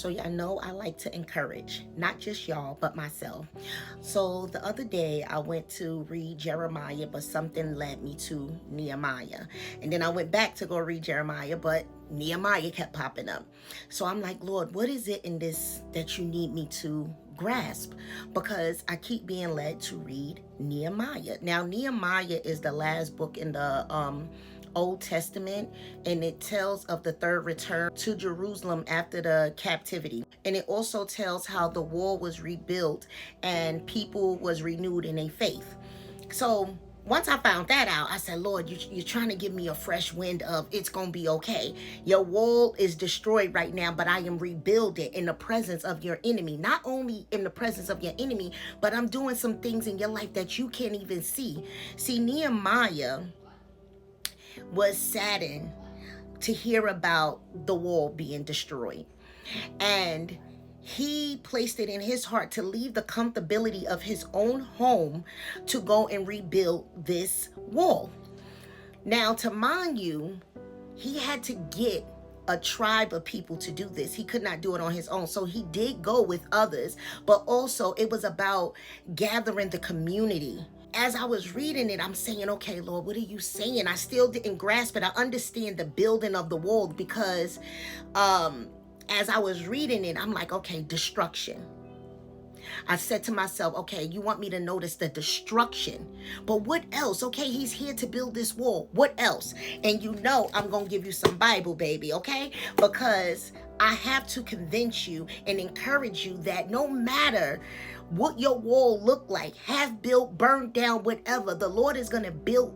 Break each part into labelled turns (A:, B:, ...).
A: So y'all know I like to encourage, not just y'all, but myself. So the other day I went to read Jeremiah, but something led me to Nehemiah. And then I went back to go read Jeremiah, but Nehemiah kept popping up. So I'm like, Lord, what is it in this that you need me to grasp? Because I keep being led to read Nehemiah. Now, Nehemiah is the last book in the Old Testament, and it tells of the third return to Jerusalem after the captivity. And it also tells how the wall was rebuilt and people was renewed in their faith. So once I found that out, I said, Lord, you're trying to give me a fresh wind of it's going to be okay. Your wall is destroyed right now, but I am rebuilding in the presence of your enemy. Not only in the presence of your enemy, but I'm doing some things in your life that you can't even see. See, Nehemiah was saddened to hear about the wall being destroyed. And he placed it in his heart to leave the comfortability of his own home to go and rebuild this wall. Now, to mind you, he had to get a tribe of people to do this. He could not do it on his own. So he did go with others, but also it was about gathering the community. As I was reading it, I'm saying, okay, Lord, what are you saying? I still didn't grasp it. I understand the building of the wall because as I was reading it, I'm like, okay, destruction. I said to myself, okay, you want me to notice the destruction, but what else? Okay, he's here to build this wall. What else? And you know I'm going to give you some Bible, baby, okay? Because I have to convince you and encourage you that no matter what your wall look like, have built, burned down, whatever, the Lord is going to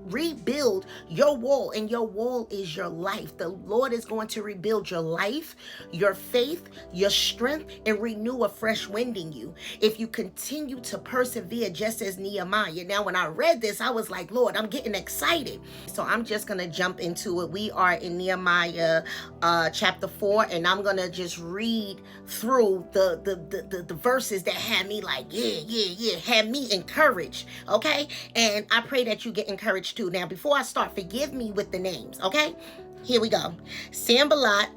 A: rebuild your wall, and your wall is your life. The Lord is going to rebuild your life, your faith, your strength, and renew a fresh wind in you if you continue to persevere just as Nehemiah. Now, when I read this, I was like, Lord, I'm getting excited. So I'm just going to jump into it. We are in Nehemiah chapter 4, and I'm going to just read through the verses that had me like, yeah, had me encouraged, okay? And I pray that you get encouraged too. Now, before I start, forgive me with the names, okay? Here we go. Sanballat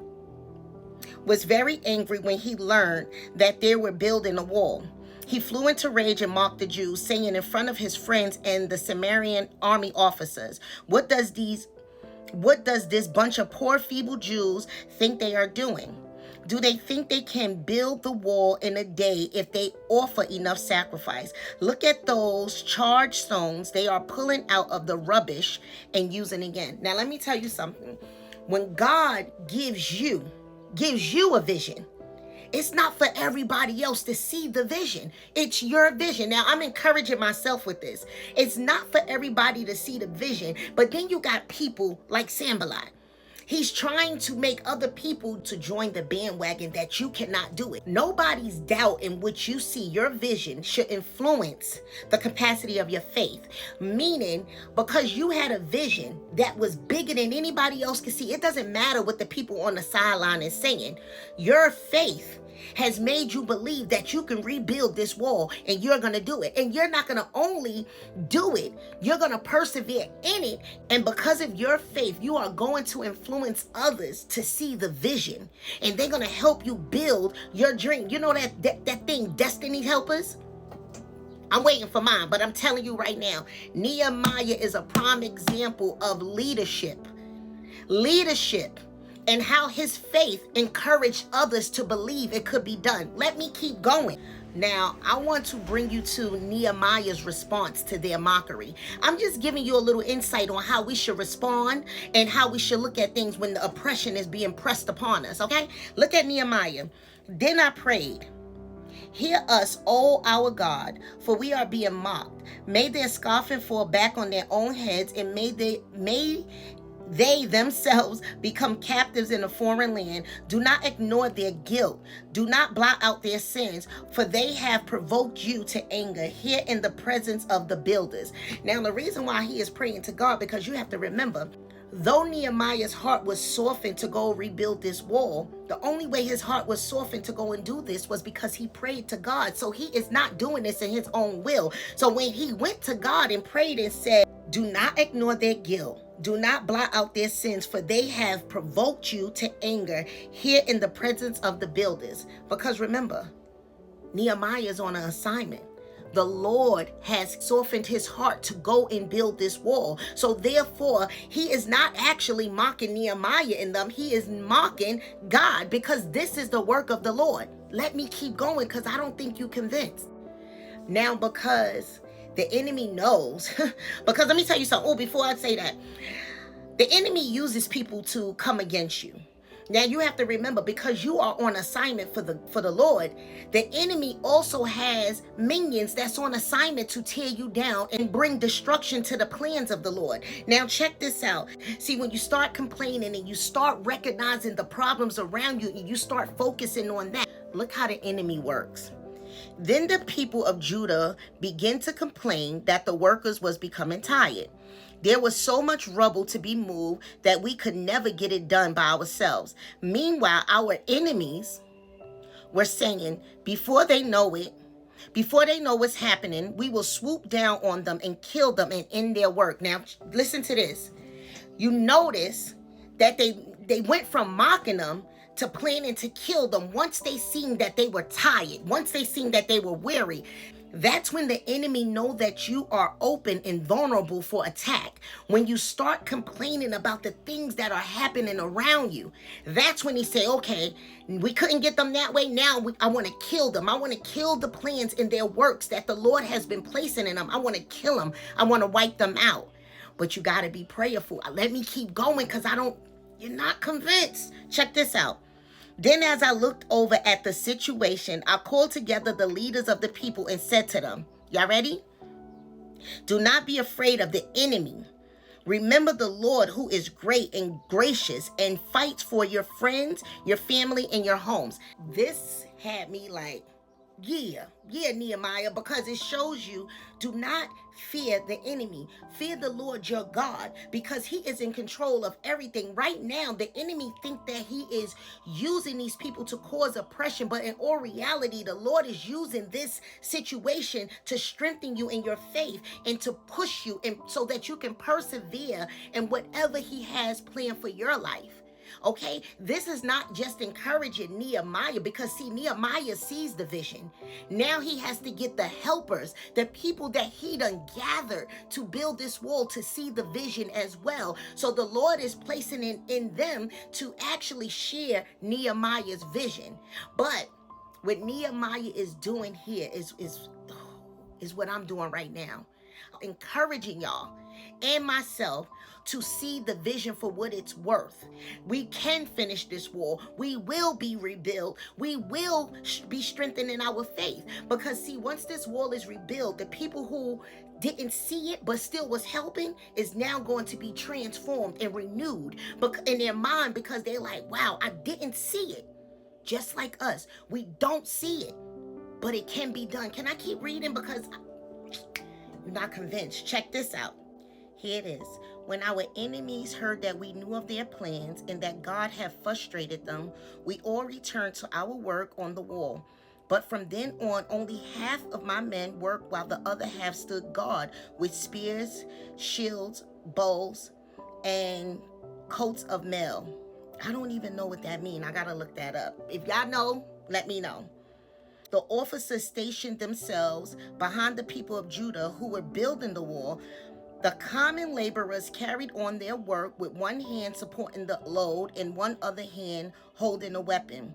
A: was very angry when he learned that they were building a wall. He flew into rage and mocked the Jews, saying in front of his friends and the Samaritan army officers, what does this bunch of poor, feeble Jews think they are doing? Do they think they can build the wall in a day if they offer enough sacrifice? Look at those charged stones they are pulling out of the rubbish and using again. Now, let me tell you something. When God gives you a vision, it's not for everybody else to see the vision. It's your vision. Now, I'm encouraging myself with this. It's not for everybody to see the vision, but then you got people like Sanballat. He's trying to make other people to join the bandwagon that you cannot do it. Nobody's doubt in what you see, your vision, should influence the capacity of your faith. Meaning, because you had a vision that was bigger than anybody else could see, it doesn't matter what the people on the sideline is saying. Your faith has made you believe that you can rebuild this wall, and you're going to do it. And you're not going to only do it, you're going to persevere in it. And because of your faith, you are going to influence others to see the vision, and they're going to help you build your dream. You know that thing, Destiny Helpers? I'm waiting for mine, but I'm telling you right now, Nehemiah is a prime example of leadership. And how his faith encouraged others to believe it could be done. Let me keep going. Now, I want to bring you to Nehemiah's response to their mockery. I'm just giving you a little insight on how we should respond and how we should look at things when the oppression is being pressed upon us, okay? Look at Nehemiah. Then I prayed, hear us, O our God, for we are being mocked. May their scoffing fall back on their own heads, and may they themselves become captives in a foreign land. Do not ignore their guilt. Do not blot out their sins, for they have provoked you to anger here in the presence of the builders. Now, the reason why he is praying to God, because you have to remember, though Nehemiah's heart was softened to go rebuild this wall, the only way his heart was softened to go and do this was because he prayed to God. So he is not doing this in his own will. So when he went to God and prayed and said, do not ignore their guilt. Do not blot out their sins, for they have provoked you to anger here in the presence of the builders. Because remember, Nehemiah is on an assignment. The Lord has softened his heart to go and build this wall. So therefore, he is not actually mocking Nehemiah in them. He is mocking God, because this is the work of the Lord. Let me keep going, because I don't think you're convinced. Now, because the enemy knows, because let me tell you something. Oh, before I say that, the enemy uses people to come against you. Now you have to remember, because you are on assignment for the Lord, the enemy also has minions that's on assignment to tear you down and bring destruction to the plans of the Lord. Now check this out. See, when you start complaining and you start recognizing the problems around you and you start focusing on that, look how the enemy works. Then the people of Judah began to complain that the workers was becoming tired. There was so much rubble to be moved that we could never get it done by ourselves. Meanwhile, our enemies were saying, before they know what's happening, we will swoop down on them and kill them and end their work. Now, listen to this. You notice that they went from mocking them to planning to kill them once they seen that they were tired, once they seen that they were weary. That's when the enemy know that you are open and vulnerable for attack. When you start complaining about the things that are happening around you, that's when he say, okay, we couldn't get them that way. Now I want to kill them. I want to kill the plans and their works that the Lord has been placing in them. I want to kill them. I want to wipe them out. But you got to be prayerful. Let me keep going, because you're not convinced. Check this out. Then as I looked over at the situation, I called together the leaders of the people and said to them, y'all ready? Do not be afraid of the enemy. Remember the Lord, who is great and gracious and fights for your friends, your family, and your homes. This had me like, yeah, Nehemiah, because it shows you, do not fear the enemy. Fear the Lord your God, because he is in control of everything. Right now, the enemy think that he is using these people to cause oppression, but in all reality, the Lord is using this situation to strengthen you in your faith and to push you, and so that you can persevere in whatever he has planned for your life. Okay, this is not just encouraging Nehemiah, because see, Nehemiah sees the vision. Now he has to get the helpers, the people that he done gathered to build this wall, to see the vision as well. So the Lord is placing in them to actually share Nehemiah's vision. But what Nehemiah is doing here is what I'm doing right now. Encouraging y'all and myself to see the vision for what it's worth. We can finish this wall. We will be rebuilt. We will be strengthened in our faith. Because see, once this wall is rebuilt, the people who didn't see it but still was helping is now going to be transformed and renewed in their mind, because they're like, wow, I didn't see it. Just like us, we don't see it, but it can be done. Can I keep reading? Because I'm not convinced. Check this out. Here it is. When our enemies heard that we knew of their plans and that God had frustrated them, we all returned to our work on the wall. But from then on, only half of my men worked, while the other half stood guard with spears, shields, bows, and coats of mail. I don't even know what that means. I gotta look that up. If y'all know, let me know. The officers stationed themselves behind the people of Judah who were building the wall. The common laborers carried on their work with one hand supporting the load and one other hand holding a weapon.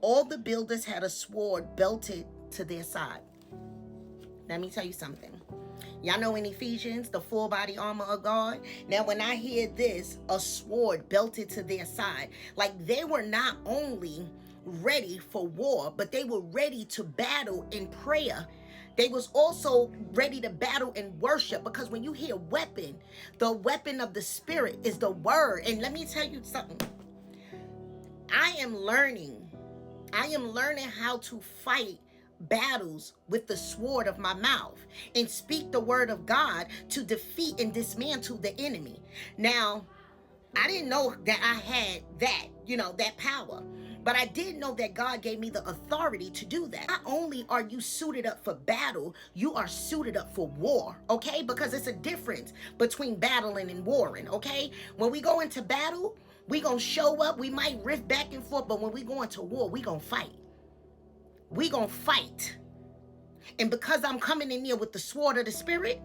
A: All the builders had a sword belted to their side. Let me tell you something. Y'all know in Ephesians, the full body armor of God? Now, when I hear this, a sword belted to their side, like they were not only ready for war, but they were ready to battle in prayer. They was also ready to battle in worship, because when you hear weapon, the weapon of the spirit is the word. And let me tell you something. I am learning how to fight battles with the sword of my mouth and speak the word of God to defeat and dismantle the enemy. Now, I didn't know that I had that, that power. But I did know that God gave me the authority to do that. Not only are you suited up for battle, you are suited up for war, okay? Because it's a difference between battling and warring, okay? When we go into battle, we gonna show up. We might riff back and forth, but when we go into war, we gonna fight. We gonna fight. And because I'm coming in here with the sword of the Spirit,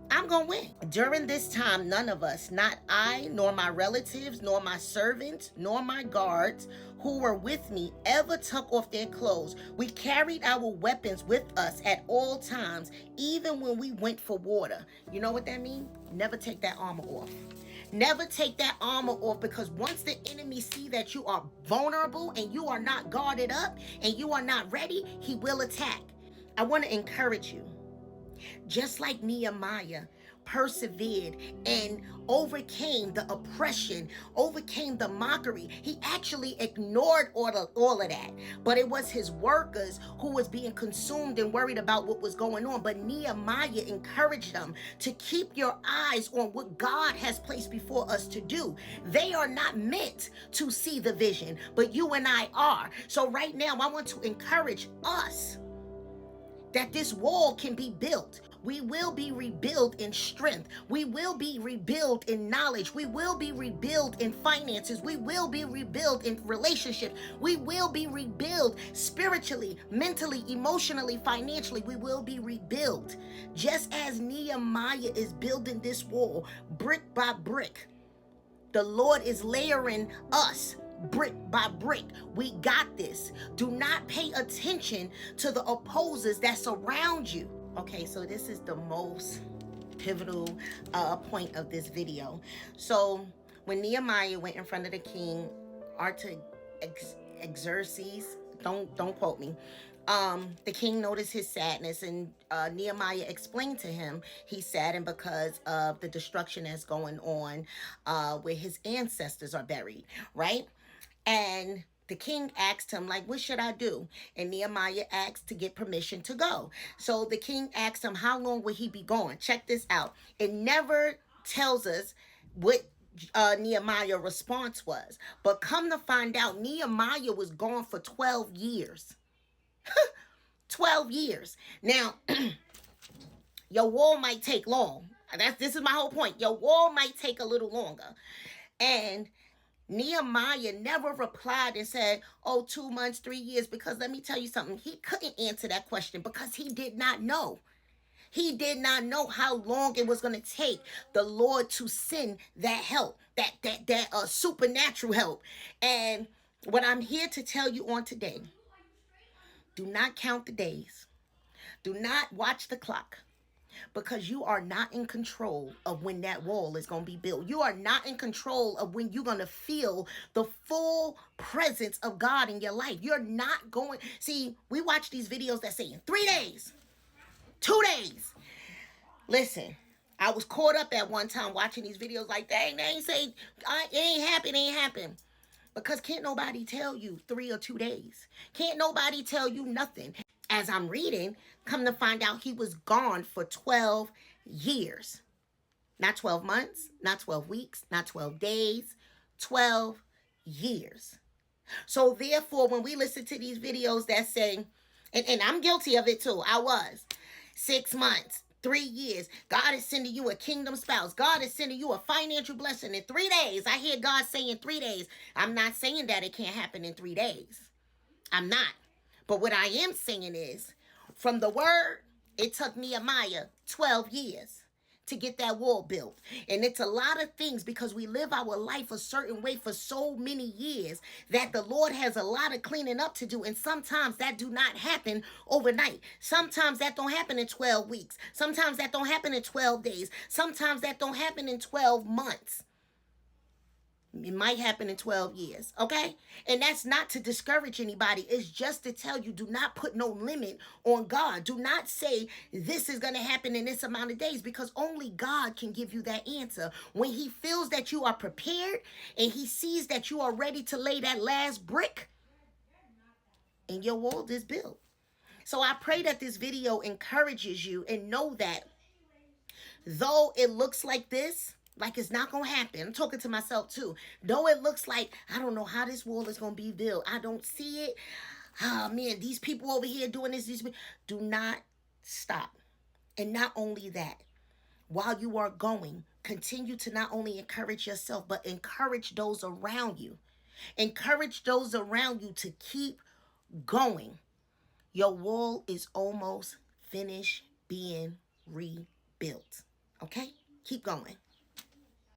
A: I'm going to win. During this time, none of us, not I, nor my relatives, nor my servants, nor my guards who were with me, ever took off their clothes. We carried our weapons with us at all times, even when we went for water. You know what that means? Never take that armor off. Never take that armor off, because once the enemy see that you are vulnerable and you are not guarded up and you are not ready, he will attack. I want to encourage you. Just like Nehemiah persevered and overcame the oppression, overcame the mockery. He actually ignored all of that. But it was his workers who was being consumed and worried about what was going on. But Nehemiah encouraged them to keep your eyes on what God has placed before us to do. They are not meant to see the vision, but you and I are. So right now, I want to encourage us that this wall can be built. We will be rebuilt in strength. We will be rebuilt in knowledge. We will be rebuilt in finances. We will be rebuilt in relationships. We will be rebuilt spiritually, mentally, emotionally, financially. We will be rebuilt. Just as Nehemiah is building this wall brick by brick, the Lord is layering us brick by brick. We got this. Do not pay attention to the opposers that surround you. Okay, so this is the most pivotal point of this video. So when Nehemiah went in front of the king, Artaxerxes, don't quote me. The king noticed his sadness, and Nehemiah explained to him he's saddened because of the destruction that's going on where his ancestors are buried, right? And the king asked him, like, what should I do? And Nehemiah asked to get permission to go. So the king asked him, how long will he be gone? Check this out. It never tells us what Nehemiah's response was. But come to find out, Nehemiah was gone for 12 years. 12 years. Now, your wall might take long. This is my whole point. Your wall might take a little longer. And Nehemiah never replied and said, 2 months, 3 years, because let me tell you something. He couldn't answer that question because he did not know. He did not know how long it was going to take the Lord to send that help, that supernatural help. And what I'm here to tell you on today, do not count the days. Do not watch the clock. Because you are not in control of when that wall is going to be built. You are not in control of when you're going to feel the full presence of God in your life. You're not going. See, we watch these videos that say in 3 days, 2 days. Listen, I was caught up at one time watching these videos like, dang, they ain't say, it ain't happen. Because can't nobody tell you 3 or 2 days. Can't nobody tell you nothing. As I'm reading, come to find out he was gone for 12 years. Not 12 months, not 12 weeks, not 12 days, 12 years. So therefore, when we listen to these videos that say, and I'm guilty of it too, I was, 6 months, 3 years, God is sending you a kingdom spouse. God is sending you a financial blessing in 3 days. I hear God saying 3 days. I'm not saying that it can't happen in 3 days. I'm not. But what I am saying is, from the word, it took Nehemiah 12 years to get that wall built. And it's a lot of things because we live our life a certain way for so many years that the Lord has a lot of cleaning up to do. And sometimes that do not happen overnight. Sometimes that don't happen in 12 weeks. Sometimes that don't happen in 12 days. Sometimes that don't happen in 12 months. It might happen in 12 years, okay? And that's not to discourage anybody. It's just to tell you, do not put no limit on God. Do not say this is going to happen in this amount of days, because only God can give you that answer. When he feels that you are prepared and he sees that you are ready to lay that last brick, and your wall is built. So I pray that this video encourages you, and know that though it looks like this, Like it's not going to happen. I'm talking to myself too. Though it looks like, I don't know how this wall is going to be built. I don't see it. Oh man, these people over here doing this. Do not stop. And not only that, while you are going, continue to not only encourage yourself, but encourage those around you. Encourage those around you to keep going. Your wall is almost finished being rebuilt. Okay? Keep going.